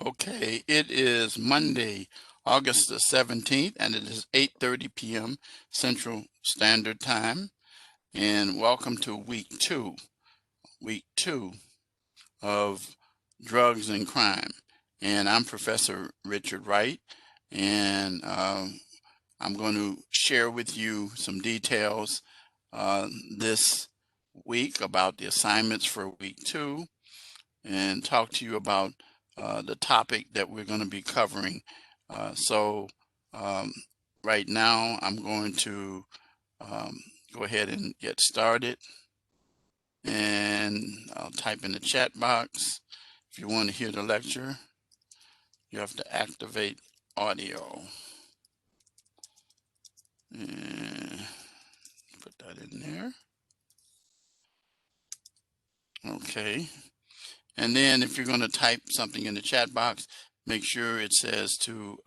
Okay, it is Monday, August the 17th, and it is 8:30 p.m. Central Standard Time. And welcome to week two of drugs and crime. And I'm Professor Richard Wright, and I'm going to share with you some details this week about the assignments for week two and talk to you about the topic that we're going to be covering. So um, right now I'm going to um, go ahead and get started, and I'll type in the chat box. If you want to hear the lecture, you have to activate audio. And put that in there. Okay. And then if you're going to type something in the chat box, make sure it says to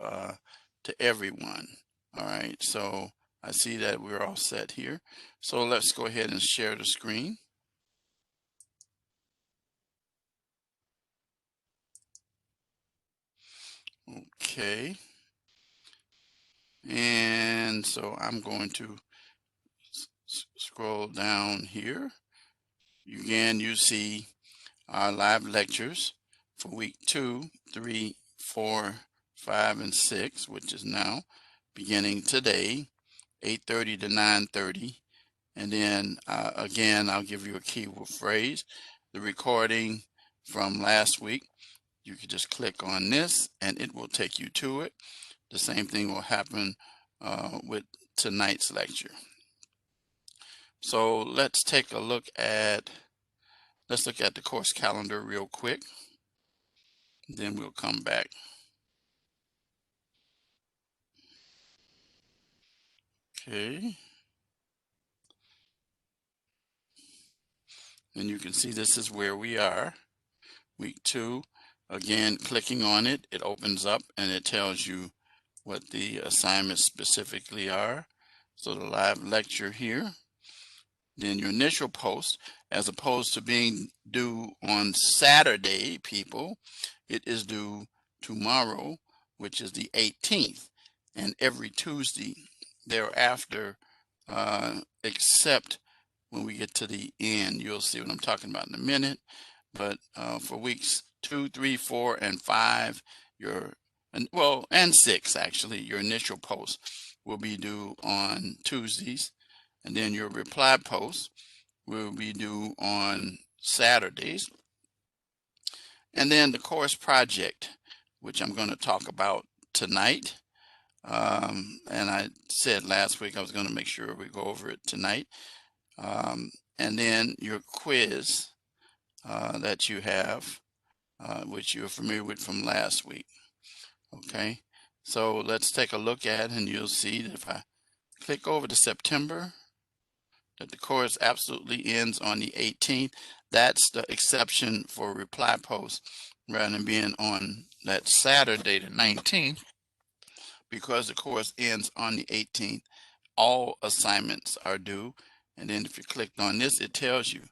everyone. All right, so I see that we're all set here. So let's go ahead and share the screen. Okay. And so I'm going to scroll down here. Again, you see our live lectures for week 2, 3, 4, 5, and 6, which is now beginning today, 8:30 to 9:30. And then again, I'll give you a keyword phrase. The recording from last week, you can just click on this and it will take you to it. The same thing will happen with tonight's lecture. So let's take a look at the course calendar real quick. Then we'll come back. Okay. And you can see this is where we are. Week 2. Again, clicking on it, it opens up and it tells you what the assignments specifically are. So the live lecture here, then your initial post, as opposed to being due on Saturday, people, it is due tomorrow, which is the 18th, and every Tuesday thereafter, except when we get to the end. You'll see what I'm talking about in a minute. But for weeks 2, 3, 4, and 5, and 6 actually, your initial post will be due on Tuesdays, and then your reply post will be due on Saturdays. And then the course project, which I'm going to talk about tonight. And I said last week I was going to make sure we go over it tonight. And then your quiz that you have, which you're familiar with from last week. Okay, so let's take a look at it, and you'll see that if I click over to September, that the course absolutely ends on the 18th. That's the exception for reply posts rather than being on that Saturday, the 19th, because the course ends on the 18th. All assignments are due. And then if you clicked on this, it tells you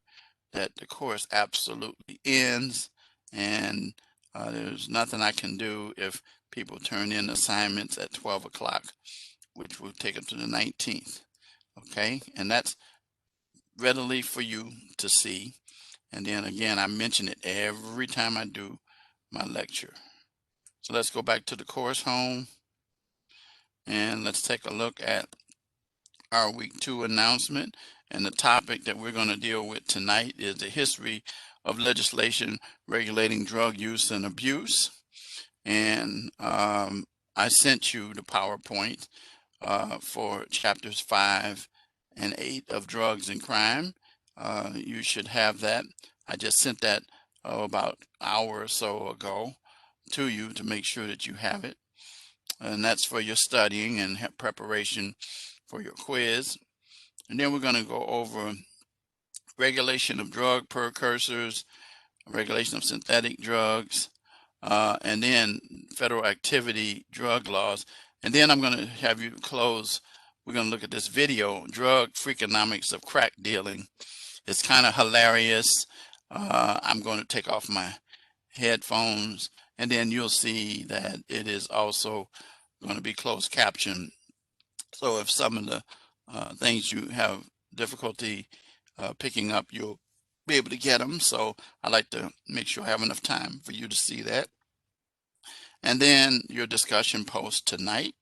that the course absolutely ends, and there's nothing I can do if people turn in assignments at 12 o'clock, which will take them to the 19th. Okay, and that's readily for you to see. And then again, I mention it every time I do my lecture. So let's go back to the course home, and let's take a look at our week 2 announcement. And the topic that we're going to deal with tonight is the history of legislation regulating drug use and abuse. And I sent you the PowerPoint for chapters 5 and 8 of drugs and crime. You should have that. I just sent that about an hour or so ago to you to make sure that you have it. And that's for your studying and preparation for your quiz. And then we're going to go over regulation of drug precursors, regulation of synthetic drugs, and then federal activity drug laws. And then I'm going to have you close. We're going to look at this video, Drug Freakonomics of Crack Dealing. It's kind of hilarious. I'm going to take off my headphones And then you'll see that it is also going to be closed caption. So if some of the things you have difficulty picking up, you'll be able to get them. So I like to make sure I have enough time for you to see that. And then your discussion post tonight,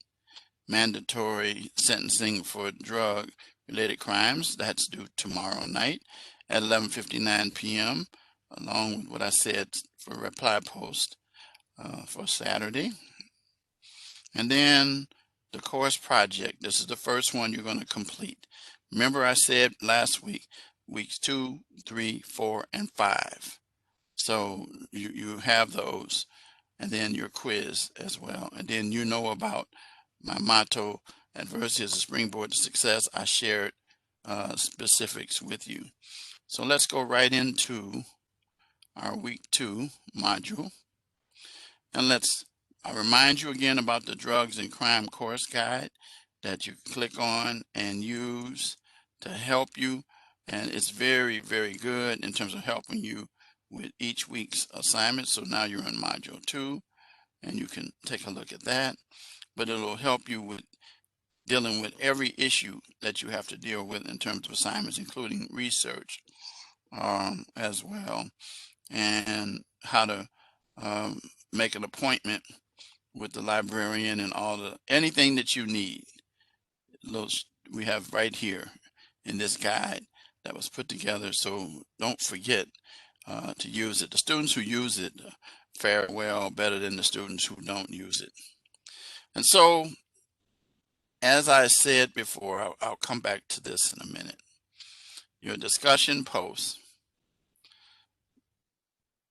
mandatory sentencing for drug related crimes. That's due tomorrow night at 11:59 p.m. along with what I said for reply post for Saturday. And then the course project. This is the first one you're going to complete. Remember I said last week, weeks 2, 3, 4, and 5. So you have those, and then your quiz as well. And then you know about my motto, adversity is a springboard to success. I shared specifics with you. So let's go right into our week 2 module. And I remind you again about the drugs and crime course guide that you click on and use to help you. And it's very, very good in terms of helping you with each week's assignment. So now you're in module 2 and you can take a look at that, but it'll help you with dealing with every issue that you have to deal with in terms of assignments, including research as well, and how to make an appointment with the librarian and anything that you need. We have right here in this guide that was put together, so don't forget to use it. The students who use it fare well, better than the students who don't use it. And so, as I said before, I'll come back to this in a minute. Your discussion post,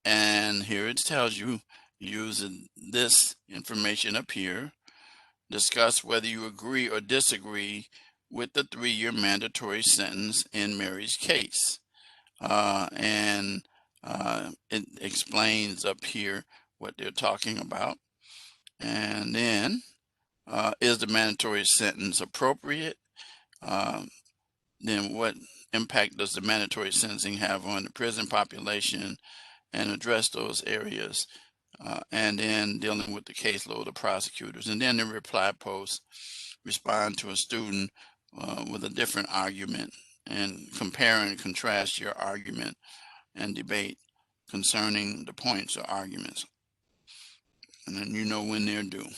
and here it tells you, using this information up here, discuss whether you agree or disagree with the 3-year mandatory sentence in Mary's case. It explains up here what they're talking about. And then, is the mandatory sentence appropriate? Then what impact does the mandatory sentencing have on the prison population, and address those areas. And then dealing with the caseload of prosecutors. And then the reply post, respond to a student with a different argument and compare and contrast your argument and debate concerning the points or arguments. And then you know when they're due.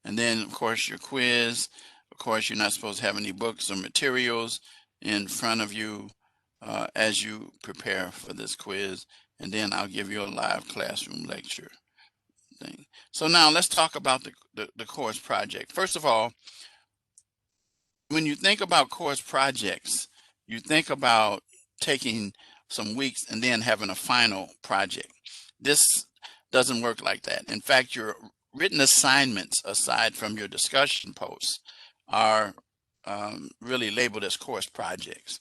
And then, of course, your quiz. Of course, you're not supposed to have any books or materials in front of you as you prepare for this quiz. And then I'll give you a live classroom lecture thing. So now let's talk about the course project. First of all, when you think about course projects, you think about taking some weeks and then having a final project. This doesn't work like that. In fact, your written assignments, aside from your discussion posts, are really labeled as course projects.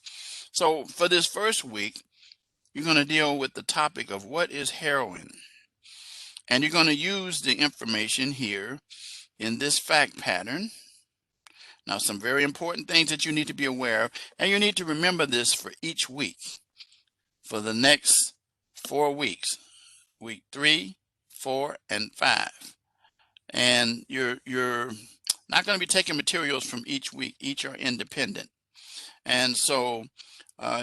So for this first week, you're going to deal with the topic of what is heroin. And you're going to use the information here in this fact pattern. Now, some very important things that you need to be aware of, and you need to remember this for each week for the next 4 weeks, week 3, 4, and 5. And you're not going to be taking materials from each week. Each are independent. And so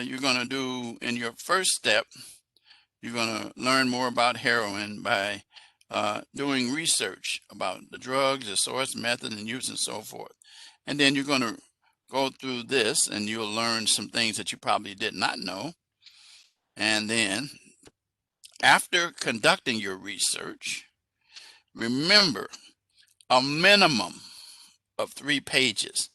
you're going to do, in your first step, you're going to learn more about heroin by doing research about the drugs, the source, method, and use, and so forth. And then you're going to go through this and you'll learn some things that you probably did not know. And then after conducting your research, remember a minimum of 3 pages.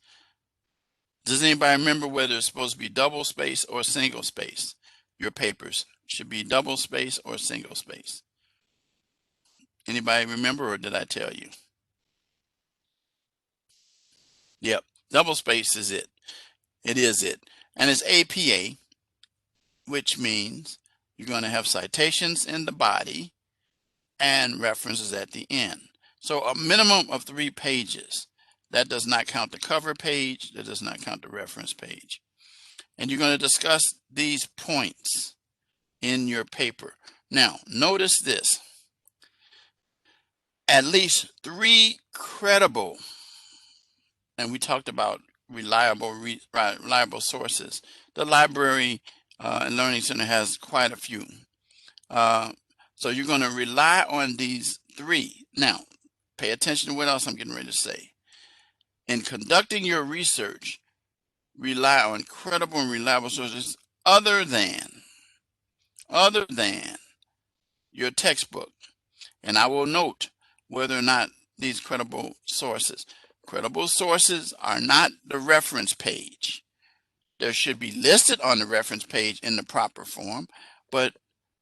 Does anybody remember whether it's supposed to be double space or single space? Your papers should be double space or single space. Anybody remember, or did I tell you? Yep, double space is it. It is it. And it's APA, which means you're going to have citations in the body and references at the end. So a minimum of 3 pages. That does not count the cover page. That does not count the reference page. And you're going to discuss these points in your paper. Now, notice this. at least 3 credible, and we talked about reliable sources. The library and learning center has quite a few. So you're going to rely on these 3. Now, pay attention to what else I'm getting ready to say. In conducting your research, rely on credible and reliable sources other than your textbook. And I will note whether or not these credible sources are not the reference page. There should be listed on the reference page in the proper form, but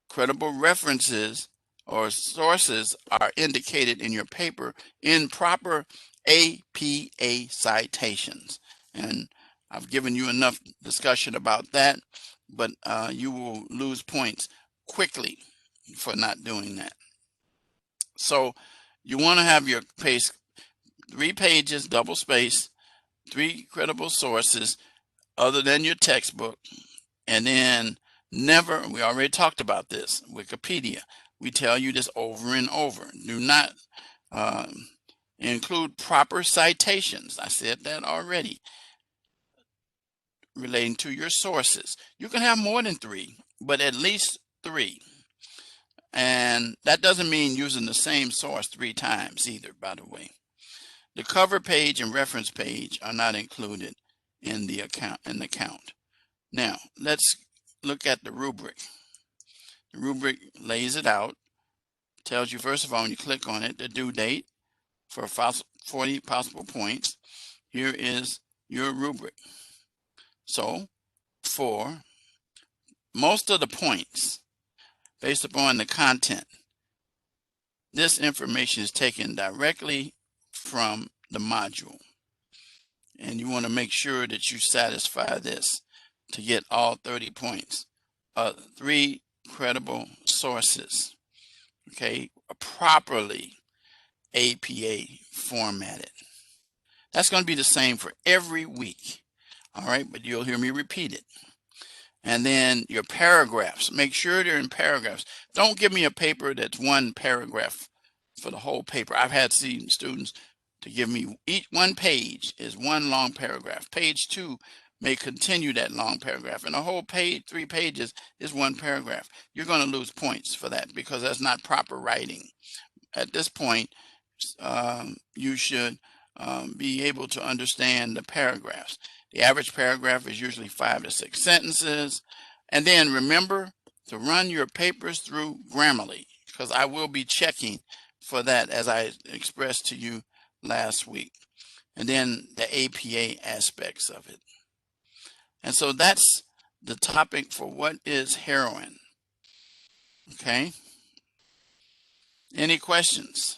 credible references or sources are indicated in your paper in proper APA citations. And I've given you enough discussion about that, but you will lose points quickly for not doing that. So you want to have your page 3 pages, double space, 3 credible sources other than your textbook, and then never, we already talked about this, Wikipedia. We tell you this over and over. Do not include proper citations. I said that already, relating to your sources. You can have more than 3, but at least 3. And that doesn't mean using the same source 3 times either, by the way. The cover page and reference page are not included in the count. Now, let's look at the rubric. The rubric lays it out, tells you first of all when you click on it, the due date for 40 possible points. Here is your rubric. So, for most of the points, based upon the content, this information is taken directly from the module. And you want to make sure that you satisfy this to get all 30 points. 3 credible sources, okay, properly APA formatted. That's going to be the same for every week. All right, but you'll hear me repeat it. And then your paragraphs, make sure they're in paragraphs. Don't give me a paper that's 1 paragraph for the whole paper. I've had students to give me each 1 page is 1 long paragraph. Page 2 may continue that long paragraph, and the whole page, 3 pages, is 1 paragraph. You're going to lose points for that because that's not proper writing. At this point, you should be able to understand the paragraphs. The average paragraph is usually 5 to 6 sentences. And then remember to run your papers through Grammarly, because I will be checking for that as I expressed to you last week. And then the APA aspects of it. And so that's the topic for what is heroin. Okay? Any questions?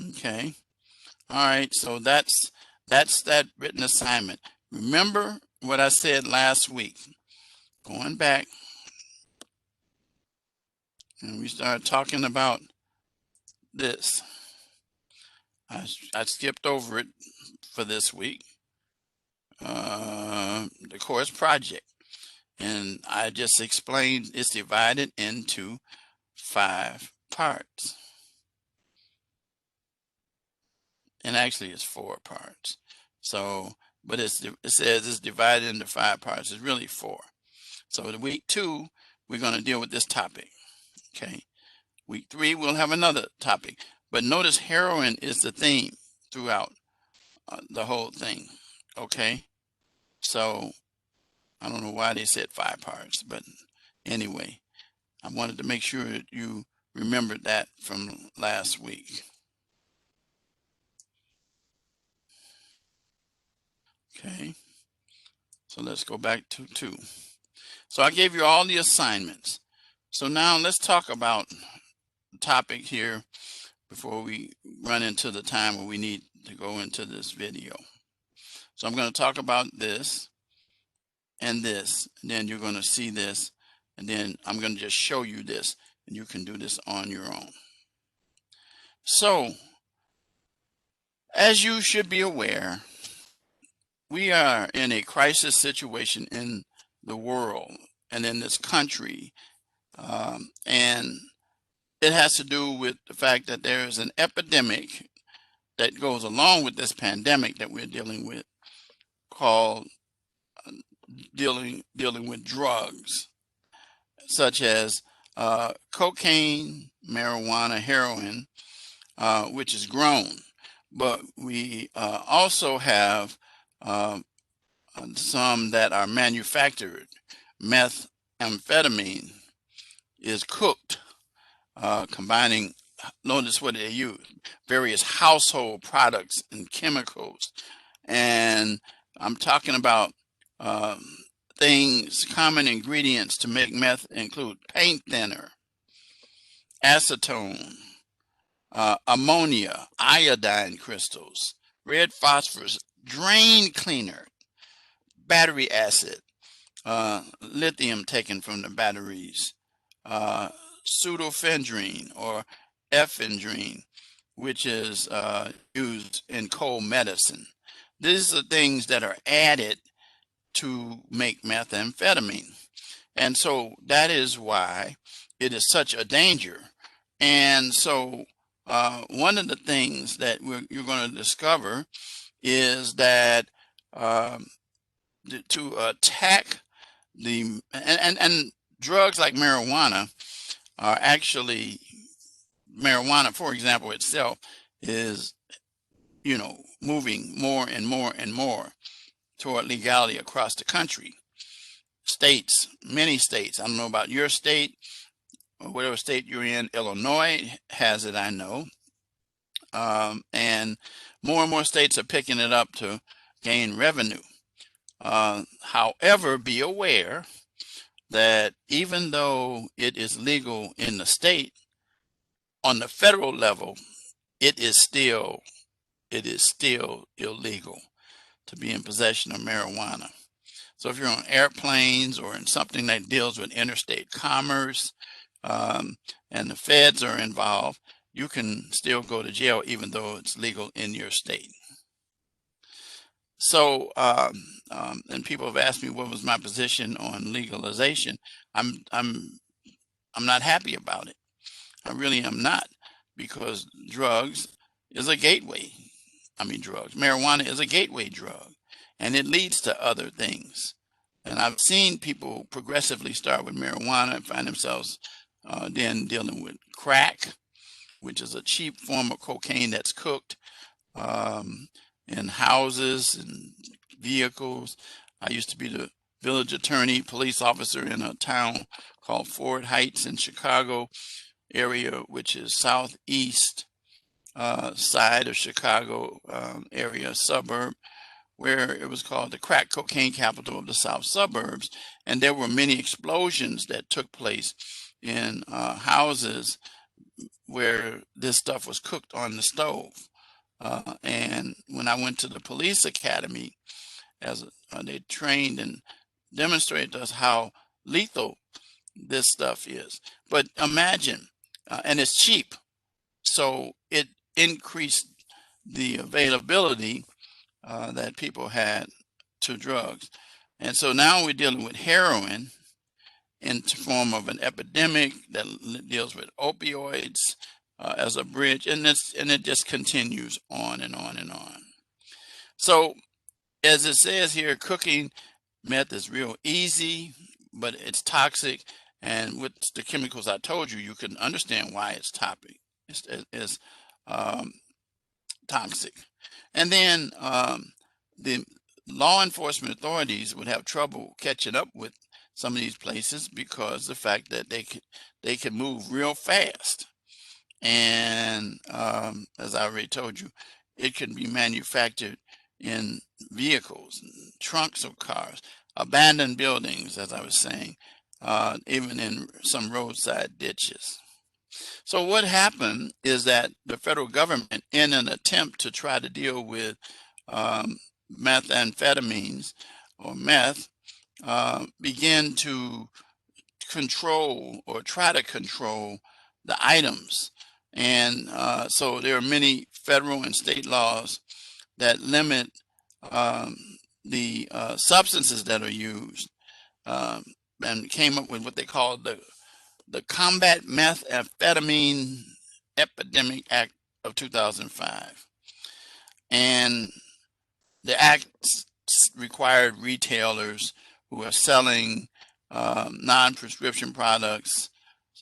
Okay. All right, so that's that written assignment. Remember what I said last week. Going back, and we started talking about this. I skipped over it for this week. The course project, and I just explained it's divided into 5 parts. And actually it's 4 parts. So, but it says it's divided into 5 parts. It's really 4. So in week 2, we're going to deal with this topic. Okay. Week 3, we'll have another topic. But notice heroin is the theme throughout the whole thing. Okay. So I don't know why they said 5 parts, but anyway, I wanted to make sure that you remembered that from last week. Okay. So let's go back to 2. So I gave you all the assignments. So now let's talk about the topic here before we run into the time where we need to go into this video. So I'm going to talk about this, and then you're going to see this, and then I'm going to just show you this, and you can do this on your own. So, as you should be aware, we are in a crisis situation in the world and in this country, and it has to do with the fact that there is an epidemic that goes along with this pandemic that we're dealing with, called dealing with drugs, such as cocaine, marijuana, heroin, which is grown. But we also have some that are manufactured. Methamphetamine is cooked, combining, notice what they use, various household products and chemicals. And I'm talking about things, common ingredients to make meth include paint thinner, acetone, ammonia, iodine crystals, red phosphorus, drain cleaner, battery acid, lithium taken from the batteries, pseudoephedrine or ephedrine, which is used in cold medicine. These are things that are added to make methamphetamine. And so that is why it is such a danger. And so one of the things that you're going to discover is that to attack and drugs like marijuana are actually, marijuana, for example, itself is, moving more and more and more toward legality across the country. States, many states, I don't know about your state or whatever state you're in. Illinois has it, I know. And more and more states are picking it up to gain revenue. However, be aware that even though it is legal in the state, on the federal level, it is still illegal to be in possession of marijuana. So if you're on airplanes or in something that deals with interstate commerce, and the feds are involved, you can still go to jail even though it's legal in your state. So, and people have asked me what was my position on legalization. I'm not happy about it. I really am not, because drugs is a gateway. Marijuana is a gateway drug, and it leads to other things. And I've seen people progressively start with marijuana and find themselves then dealing with crack, which is a cheap form of cocaine that's cooked in houses and vehicles. I used to be the village attorney, police officer in a town called Ford Heights in Chicago area, which is southeast side of Chicago area, suburb, where it was called the crack cocaine capital of the south suburbs. And there were many explosions that took place in houses where this stuff was cooked on the stove. And when I went to the police academy, as they trained and demonstrated to us how lethal this stuff is. But imagine, and it's cheap, so it increased the availability that people had to drugs. And so now we're dealing with heroin in the form of an epidemic that deals with opioids as a bridge, and it just continues on and on and on. So as it says here, cooking meth is real easy, but it's toxic. And with the chemicals I told you, you can understand why it's toxic. It's toxic. And then the law enforcement authorities would have trouble catching up with some of these places because the fact that they can move real fast. And as I already told you, it can be manufactured in vehicles, trunks of cars, abandoned buildings, as I was saying, even in some roadside ditches. So what happened is that the federal government, in an attempt to try to deal with methamphetamines or meth, began to control or try to control the items. And so there are many federal and state laws that limit the substances that are used, and came up with what they call the Combat Methamphetamine Epidemic Act of 2005. And the act required retailers who are selling non-prescription products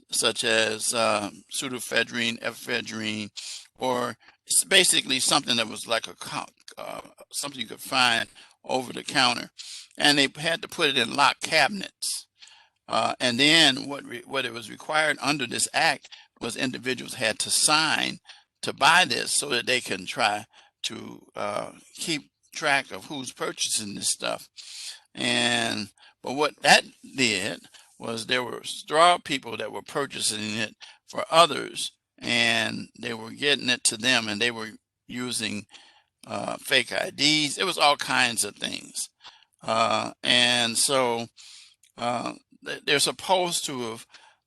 such as pseudoephedrine, ephedrine, or it's basically something that was like something you could find over the counter, and they had to put it in locked cabinets. And then what it was required under this act was individuals had to sign to buy this so that they can try to keep track of who's purchasing this stuff. And but what that did was there were straw people that were purchasing it for others, and they were getting it to them, and they were using fake IDs. It was all kinds of things. And so they're supposed to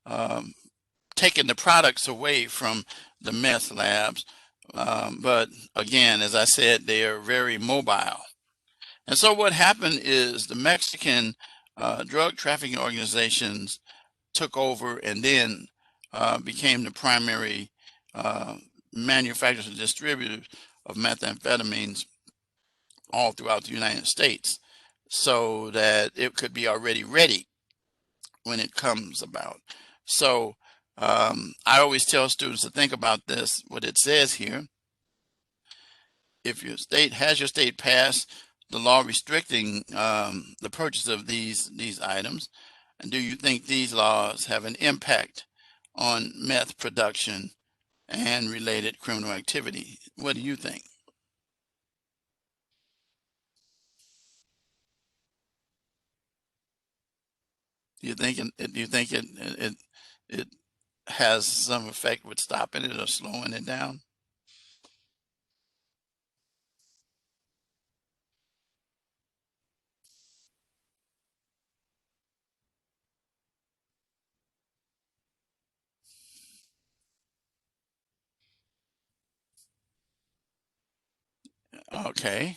have taken the products away from the meth labs. But again, as I said, they are very mobile. And so what happened is the Mexican drug trafficking organizations took over and then became the primary manufacturers and distributors of methamphetamines all throughout the United States, so that it could be already ready when it comes about. So I always tell students to think about this, what it says here. If your state has your state passed the law restricting the purchase of these items, and do you think these laws have an impact on meth production and related criminal activity? What do you think? Do you think it has some effect with stopping it or slowing it down? Okay,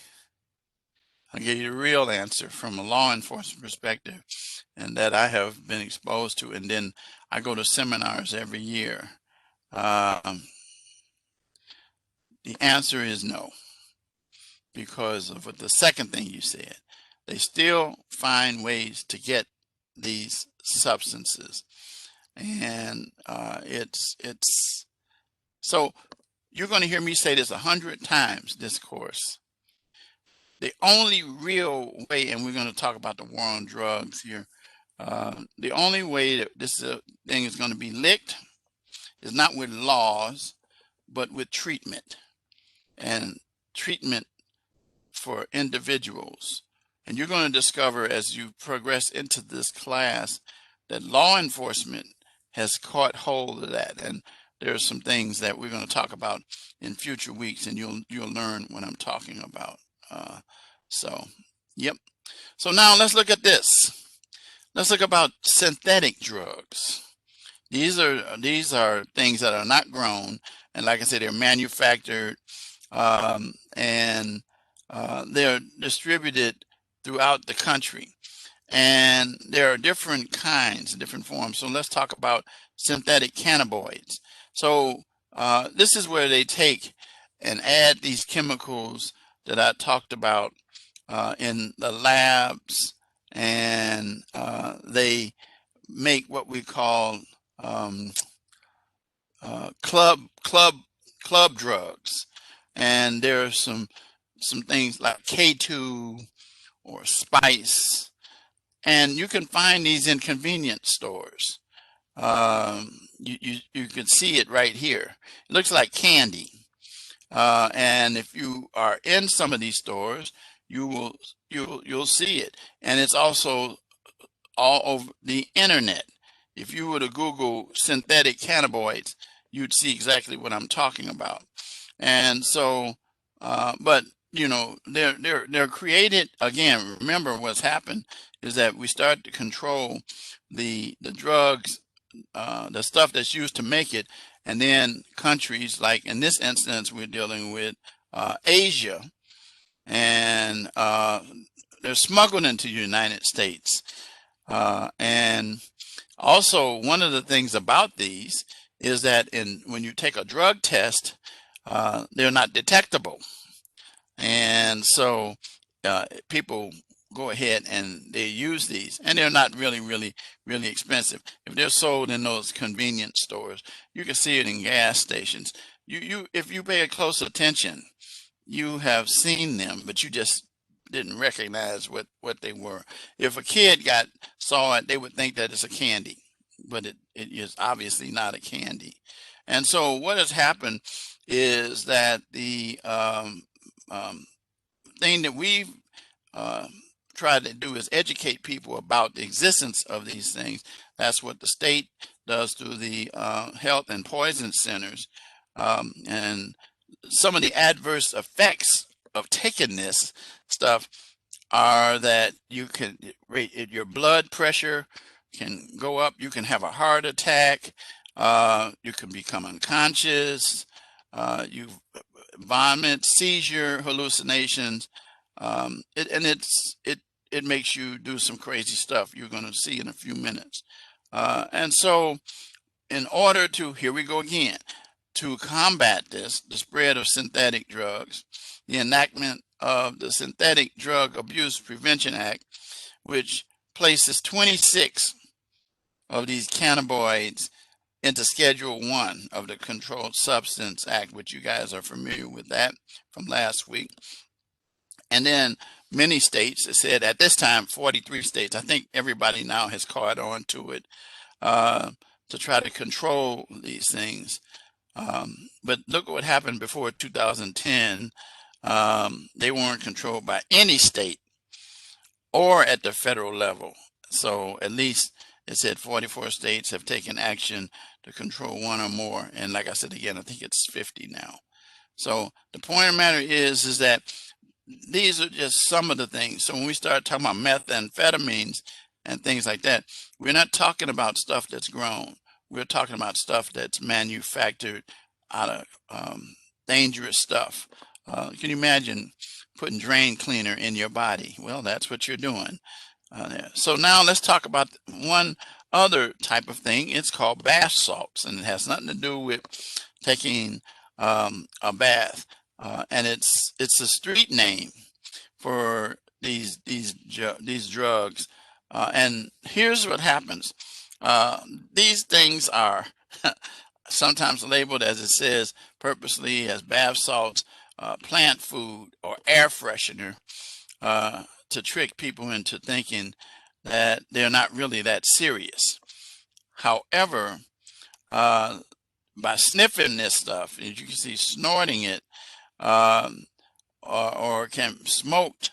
I'll give you the real answer from a law enforcement perspective, and that I have been exposed to, and then I go to seminars every year. Um, the answer is no, because of what the second thing you said. They still find ways to get these substances, and it's so you're going to hear me say this 100 times this course. The only real way, and we're going to talk about the war on drugs here. The only way that this thing is going to be licked is not with laws, but with treatment, and treatment for individuals. And you're going to discover as you progress into this class that law enforcement has caught hold of that. And there's some things that we're going to talk about in future weeks, and you'll learn what I'm talking about. So, yep. So now let's look at this. Let's look about synthetic drugs. These are things that are not grown, and like I said, they're manufactured, and they're distributed throughout the country. And there are different kinds, different forms. So let's talk about synthetic cannabinoids. So this is where they take and add these chemicals that I talked about in the labs, and they make what we call club drugs. And there are some things like K2 or Spice, and you can find these in convenience stores. You can see it right here. It looks like candy. And if you are in some of these stores, you'll see it. And it's also all over the internet. If you were to Google synthetic cannabinoids, you'd see exactly what I'm talking about. And so, but you know, they're created again. Remember, what's happened is that we start to control the drugs, the stuff that's used to make it, and then countries like in this instance we're dealing with Asia, and they're smuggled into the United States. And also, one of the things about these is that when you take a drug test, they're not detectable. And so people go ahead and they use these, and they're not really expensive. If they're sold in those convenience stores, you can see it in gas stations. If you pay close attention, you have seen them, but you just didn't recognize what they were. If a kid saw it, they would think that it's a candy, but it is obviously not a candy. And so what has happened is that the thing that we've uh, tried to do is educate people about the existence of these things. That's what the state does through the health and poison centers. And some of the adverse effects of taking this stuff are that your blood pressure can go up, you can have a heart attack, you can become unconscious, you vomit, seizure, hallucinations, it makes you do some crazy stuff you're going to see in a few minutes. And so in order to, here we go again, to combat this, the spread of synthetic drugs, the enactment of the Synthetic Drug Abuse Prevention Act, which places 26 of these cannabinoids into Schedule 1 of the Controlled Substance Act, which you guys are familiar with that from last week. And then many states, it said at this time, 43 states, I think everybody now has caught on to it, to try to control these things. But look what happened before 2010. They weren't controlled by any state or at the federal level. So at least it said 44 states have taken action to control one or more. And like I said again, I think it's 50 now. So the point of the matter is that these are just some of the things. So when we start talking about methamphetamines and things like that, we're not talking about stuff that's grown. We're talking about stuff that's manufactured out of dangerous stuff. Can you imagine putting drain cleaner in your body? Well, that's what you're doing. So now let's talk about one other type of thing. It's called bath salts, and it has nothing to do with taking a bath. And it's a street name for these drugs. And here's what happens. These things are sometimes labeled, as it says, purposely as bath salts, plant food, or air freshener, to trick people into thinking that they're not really that serious. However, by sniffing this stuff, as you can see, snorting it, or can smoked,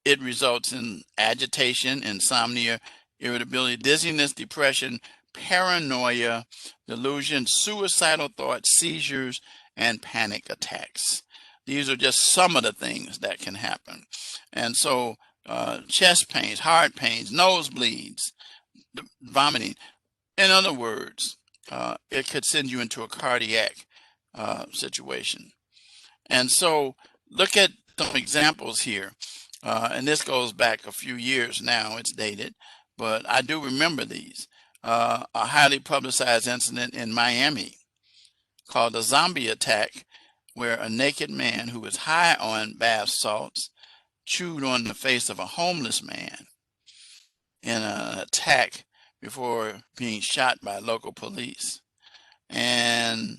it results in agitation, insomnia, irritability, dizziness, depression, paranoia, delusion, suicidal thoughts, seizures, and panic attacks. These are just some of the things that can happen. And so chest pains, heart pains, nosebleeds, vomiting. In other words, it could send you into a cardiac situation. And so look at some examples here. And this goes back a few years now, it's dated, but I do remember these. A highly publicized incident in Miami called the zombie attack, where a naked man who was high on bath salts chewed on the face of a homeless man in an attack before being shot by local police. And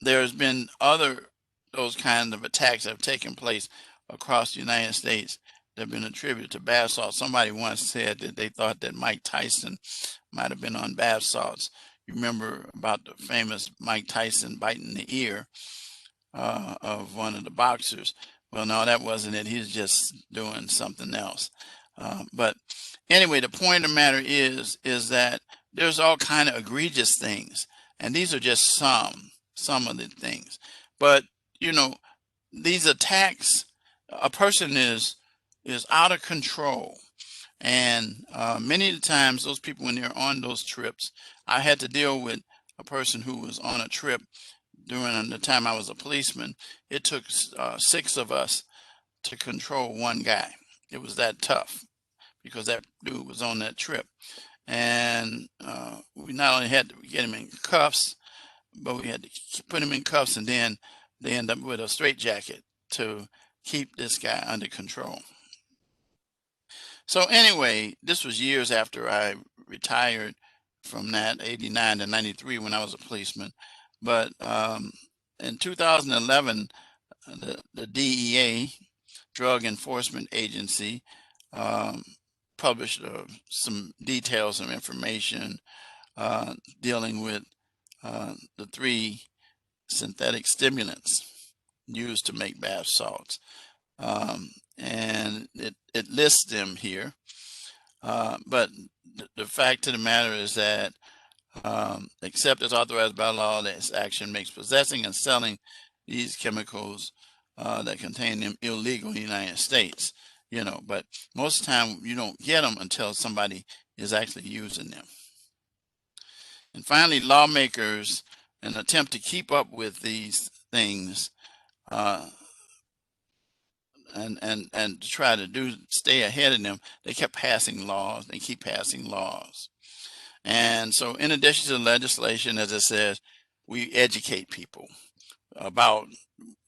there's been those kinds of attacks that have taken place across the United States that have been attributed to bath salts. Somebody once said that they thought that Mike Tyson might have been on bath salts. You remember about the famous Mike Tyson biting the ear of one of the boxers. Well, no, that wasn't it. He was just doing something else. But anyway, the point of the matter is that there's all kind of egregious things, and these are just some of the things. But you know, these attacks, a person is out of control, and many of the times those people, when they're on those trips, I had to deal with a person who was on a trip during the time I was a policeman. It took 6 of us to control one guy. It was that tough because that dude was on that trip. And we not only had to get him in cuffs, but we had to put him in cuffs, and then they end up with a straitjacket to keep this guy under control. So anyway, this was years after I retired from that, 89 to 93, when I was a policeman. But in 2011, the DEA, Drug Enforcement Agency, published some details, some information dealing with the 3 synthetic stimulants used to make bath salts. And it lists them here. But the fact of the matter is that except as authorized by law, this action makes possessing and selling these chemicals that contain them illegal in the United States. You know, but most of the time you don't get them until somebody is actually using them. And finally, lawmakers, in an attempt to keep up with these things, and to try to stay ahead of them, they kept passing laws. They keep passing laws. And so in addition to the legislation, as I said, we educate people about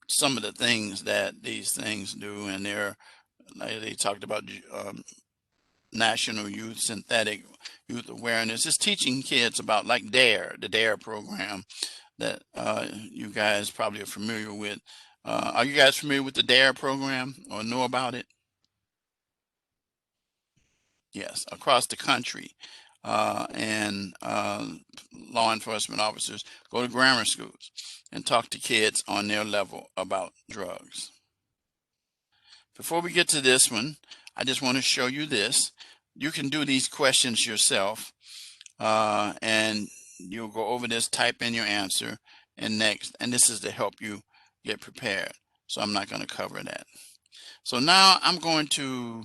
some of the things that these things do. And like they talked about National Youth Synthetic Youth Awareness. It's teaching kids about, like, the DARE program that you guys probably are familiar with. Are you guys familiar with the DARE program or know about it? Yes, across the country. And law enforcement officers go to grammar schools and talk to kids on their level about drugs. Before we get to this one, I just want to show you this. You can do these questions yourself, and you'll go over this, type in your answer, and next. And this is to help you get prepared. So I'm not going to cover that. So now I'm going to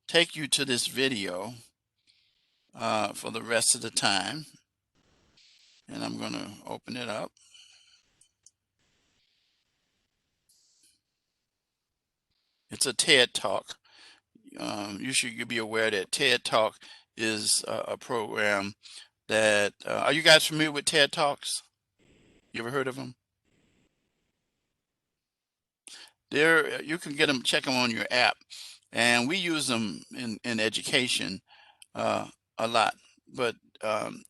take you to this video for the rest of the time. And I'm going to open it up. It's a TED Talk. You should be aware that TED Talk is a program that, are you guys familiar with TED Talks? You ever heard of them? You can get them, check them on your app. And we use them in education a lot. But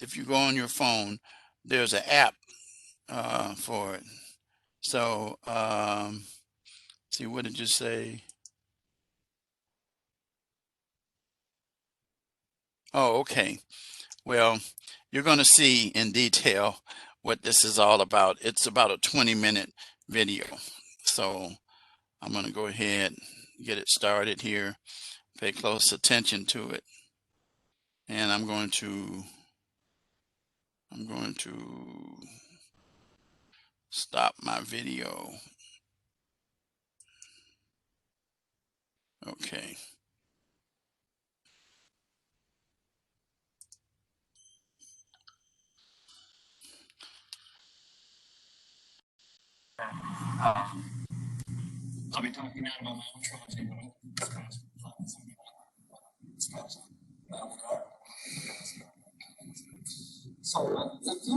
if you go on your phone, there's an app for it. So, see, what did you say? Oh, okay. Well, you're going to see in detail what this is all about. It's about a 20-minute video. So I'm going to go ahead and get it started here. Pay close attention to it. And I'm going to stop my video. Okay. I'll be talking now about my own trilogy, so if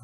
you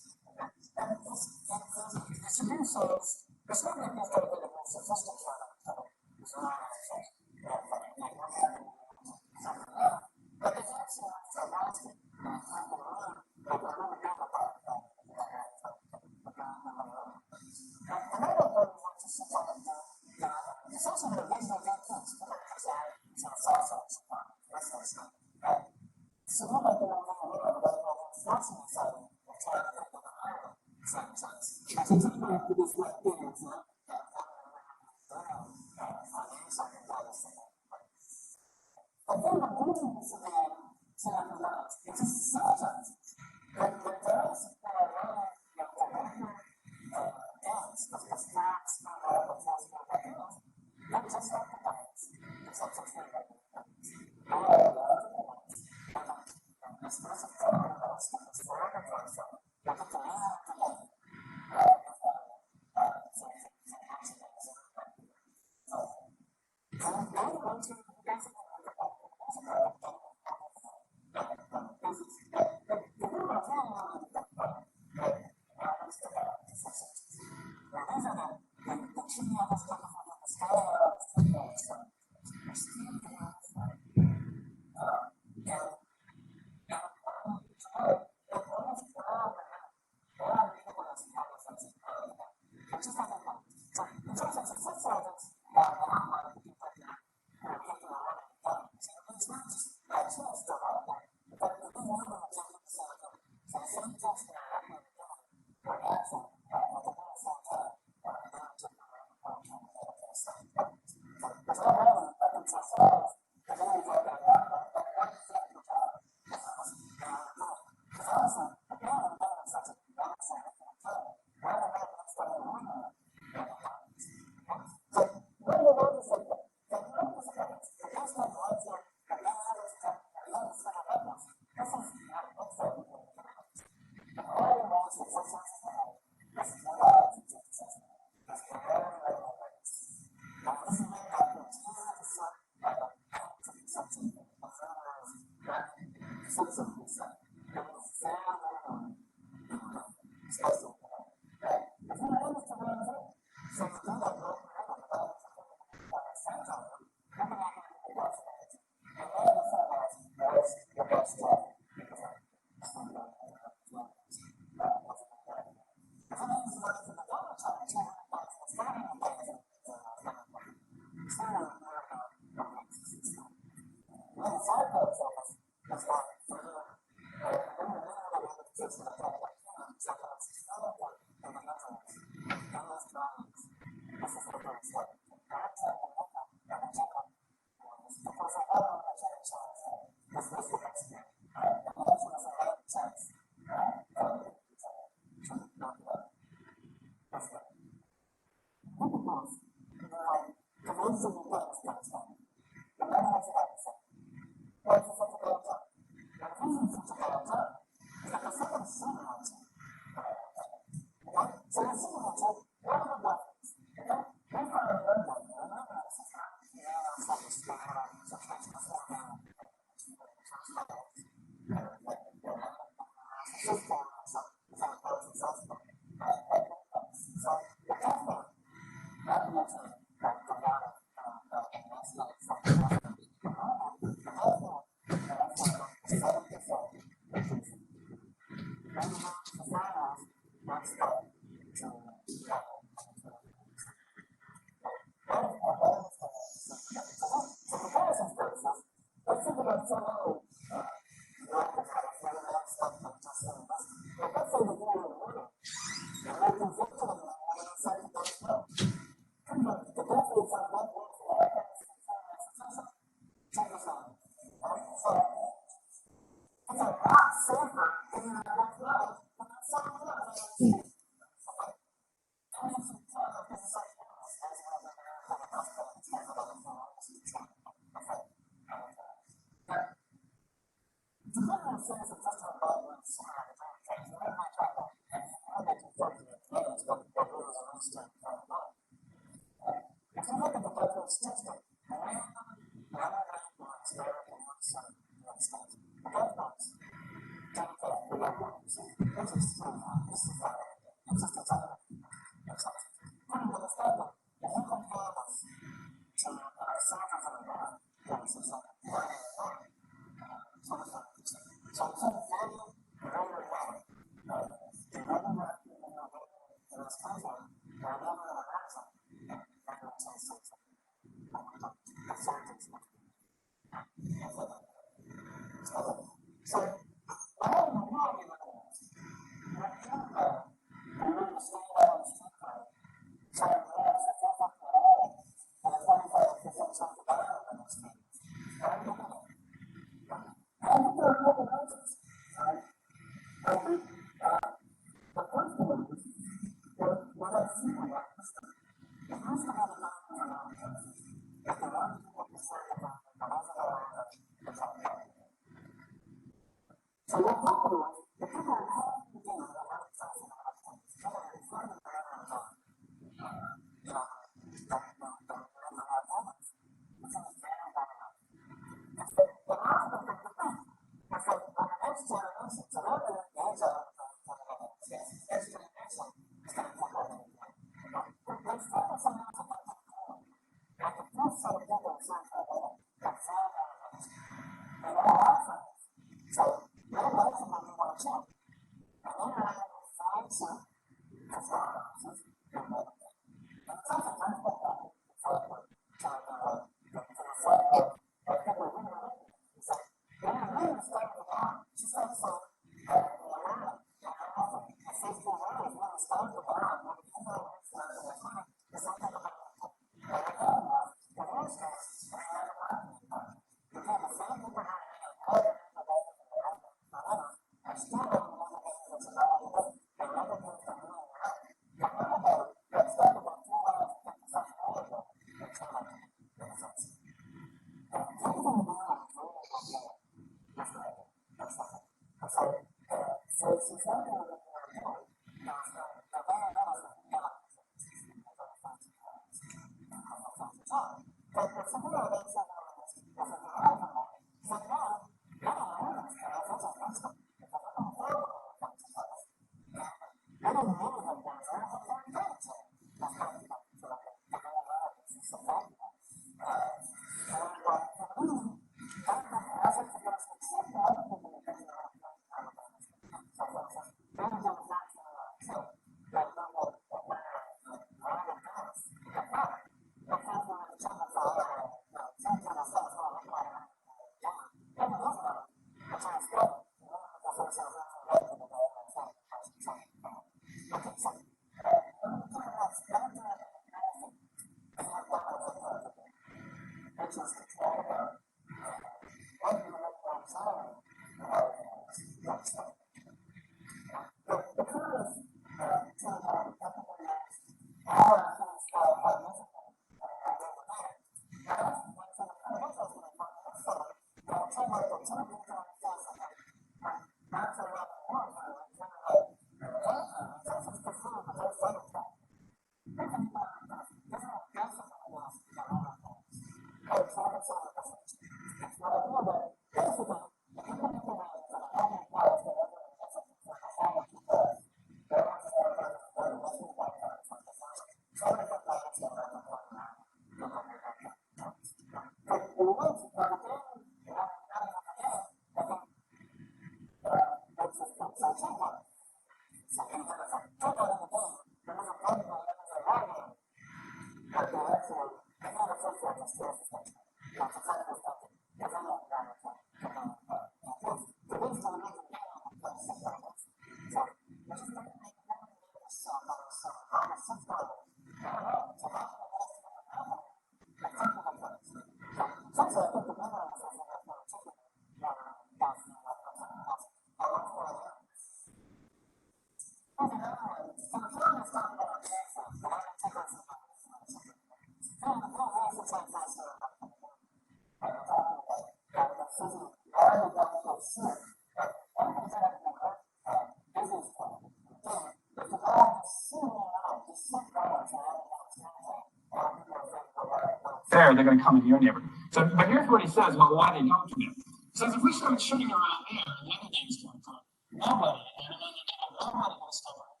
There, they're going to come in your neighborhood. So, but here's what he says about why they don't commit. He says, if we start shooting around there, and the other things come from, nobody, and then you know, nobody will stop around.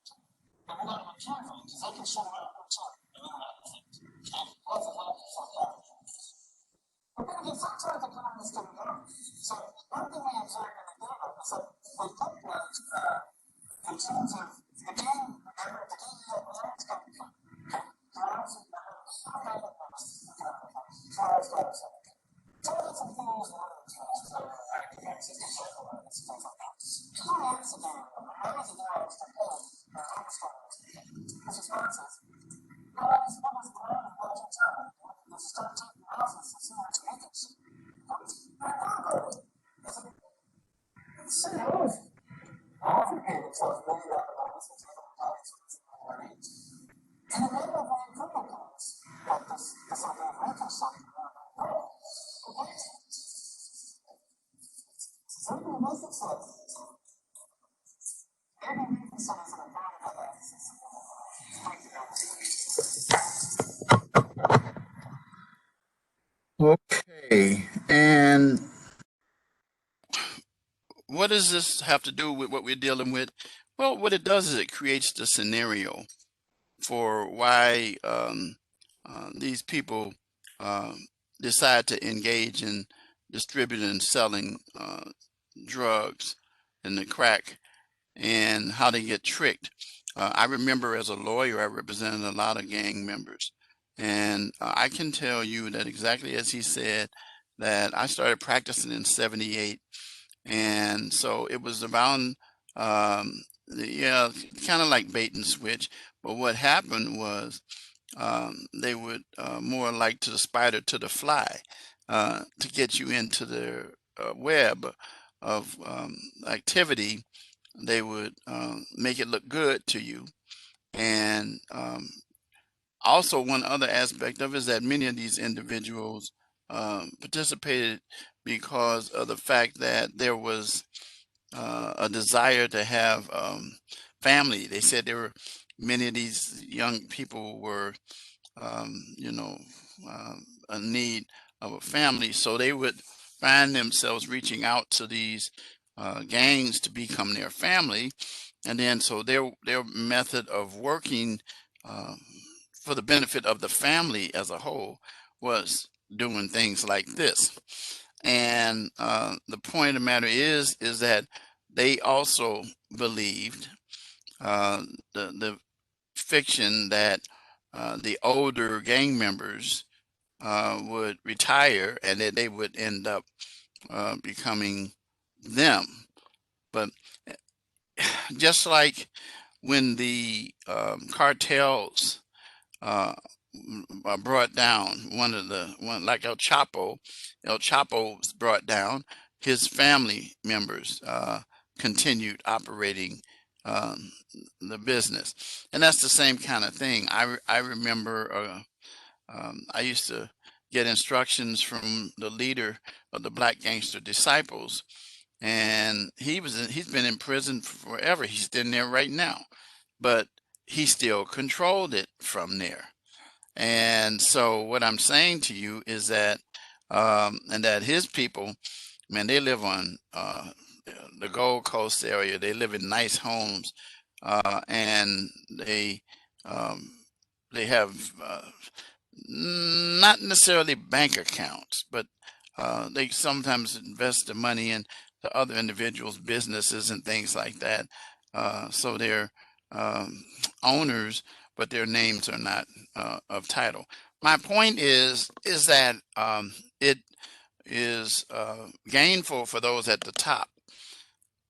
But we got to be careful, because they can shoot around here too, and then other things. And lots of other stuff. But then he sometimes the economists didn't go. So, one thing we observed in the data is that they looked at, in terms of the game, remember, the game that was always coming from. Okay, and what does this have to do with what we're dealing with? Well, what it does is it creates the scenario for why these people uh, decide to engage in distributing and selling drugs and the crack, and how they get tricked. I remember as a lawyer, I represented a lot of gang members, and I can tell you that exactly as he said, that I started practicing in '78, and so it was around, yeah, kind of like bait and switch. But what happened was they would more like to the spider to the fly, to get you into their web of activity. They would make it look good to you. And also, one other aspect of it is that many of these individuals participated because of the fact that there was a desire to have family. They said there were many of these young people were, you know, a need of a family, so they would find themselves reaching out to these gangs to become their family, and then so their method of working uh, for the benefit of the family as a whole was doing things like this. And the point of the matter is that they also believed uh, the fiction that the older gang members would retire and that they would end up becoming them. But just like when the cartels uh, are brought down, one like El Chapo was brought down. His family members continued operating um, the business, and that's the same kind of thing. I remember I used to get instructions from the leader of the Black Gangster Disciples, and he's been in prison forever. He's in there right now, but he still controlled it from there. And so what I'm saying to you is that, and that his people, man, they live on the Gold Coast area. They live in nice homes, and um, they have not necessarily bank accounts, but they sometimes invest the money in the other individuals' businesses and things like that. So they're um, owners, but their names are not of title. My point is that it is gainful for those at the top.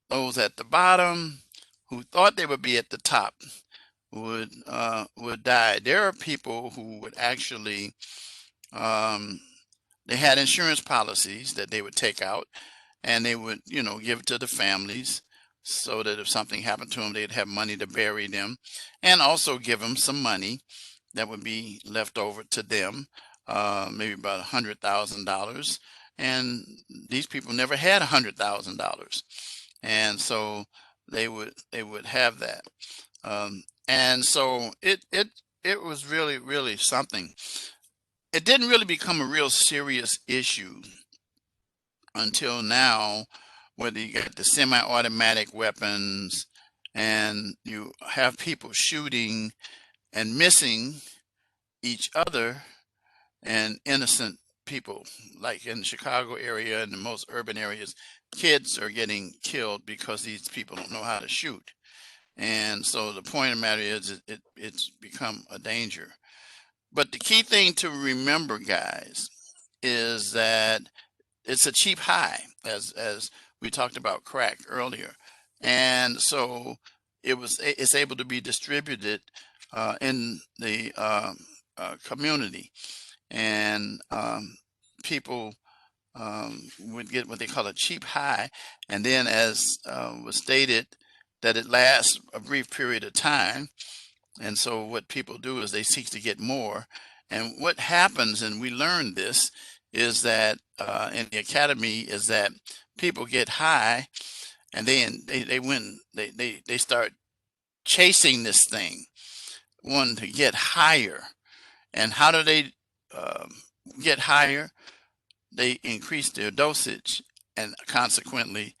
Those at the bottom who thought they would be at the top would die. There are people who would actually they had insurance policies that they would take out, and they would, give it to the families so that if something happened to them, they'd have money to bury them, and also give them some money that would be left over to them, maybe about $100,000. And these people never had $100,000, and so they would have that. And so it was really, really something. It didn't really become a real serious issue until now, whether you got the semi-automatic weapons and you have people shooting and missing each other, and innocent people, like in the Chicago area and the most urban areas, kids are getting killed because these people don't know how to shoot. And so the point of the matter is it's become a danger. But the key thing to remember, guys, is that it's a cheap high, as we talked about crack earlier. And so it's able to be distributed in the community, and people would get what they call a cheap high, and then, as was stated, that it lasts a brief period of time. And so what people do is they seek to get more. And what happens, and we learned this, is that in the academy, is that people get high, and then they start chasing this thing, wanting to get higher. And how do they um, get higher? They increase their dosage, and consequently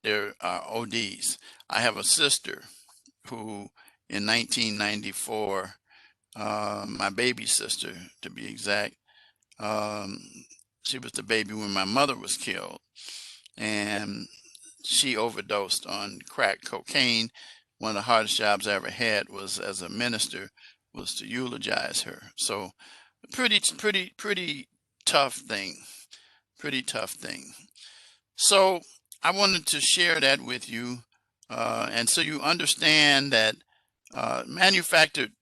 their ODs. I have a sister who, in 1994, my baby sister to be exact, um, she was the baby when my mother was killed, and she overdosed on crack cocaine. One of the hardest jobs I ever had was as a minister, was to eulogize her. So pretty tough thing, pretty tough thing. So I wanted to share that with you, and so you understand that manufactured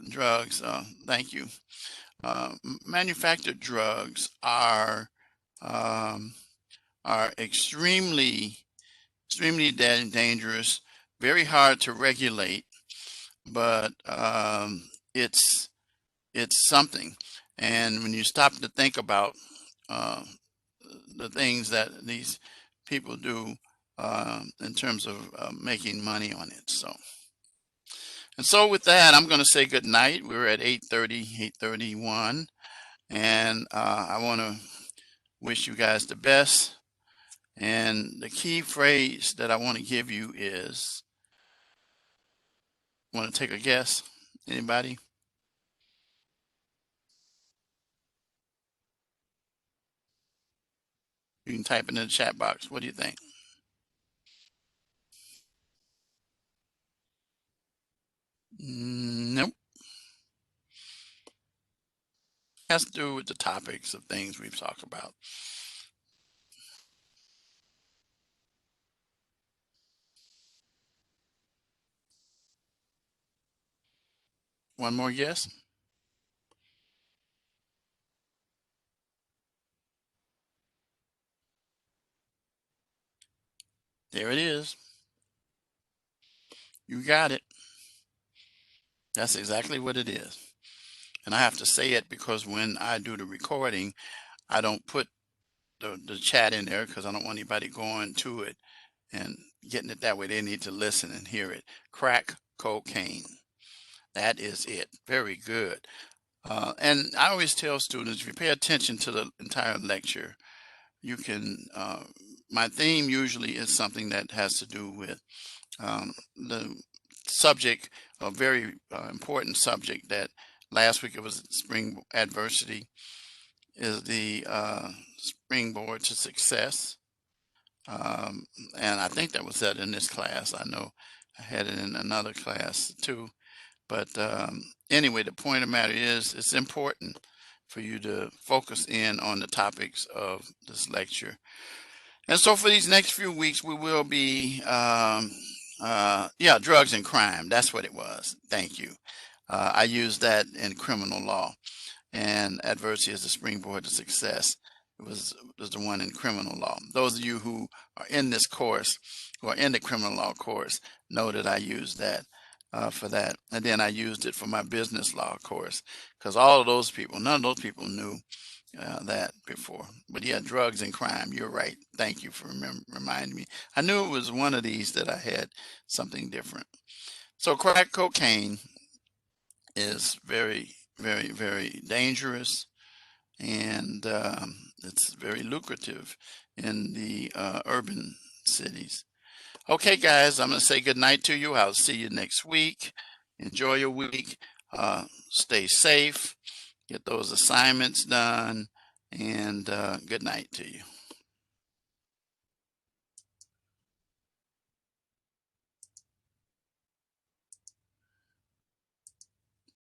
drugs, thank you, manufactured drugs um, are extremely dangerous, very hard to regulate, but it's something. And when you stop to think about uh, the things that these people do in terms of making money on it. So with that, I'm going to say good night. We're at 8:30, 8:31, and I want to wish you guys the best. And the key phrase that I want to give you is, want to take a guess? Anybody? You can type it in the chat box. What do you think? Nope. Has to do with the topics of things we've talked about. One more guess? There it is. You got it. That's exactly what it is. And I have to say it because when I do the recording, I don't put the chat in there because I don't want anybody going to it and getting it that way. They need to listen and hear it. Crack cocaine. That is it. Very good. And I always tell students, if you pay attention to the entire lecture, you can, my theme usually is something that has to do with the subject, a very important subject that last week it was spring adversity, is the springboard to success. And I think that was said in this class. I know I had it in another class too. But anyway, the point of the matter is it's important for you to focus in on the topics of this lecture. And so for these next few weeks, we will be, yeah, drugs and crime. That's what it was. Thank you. I use that in criminal law, and adversity is the springboard to success. It was the one in criminal law. Those of you who are in this course, who are in the criminal law course, know that I use that for that. And then I used it for my business law course, because all of those people, none of those people knew that before. But yeah, drugs and crime, you're right. Thank you for reminding me. I knew it was one of these that I had something different. So crack cocaine is very, very, very dangerous, and it's very lucrative in the urban cities. Okay, guys, I'm going to say good night to you. I'll see you next week. Enjoy your week. Stay safe. Get those assignments done. And good night to you.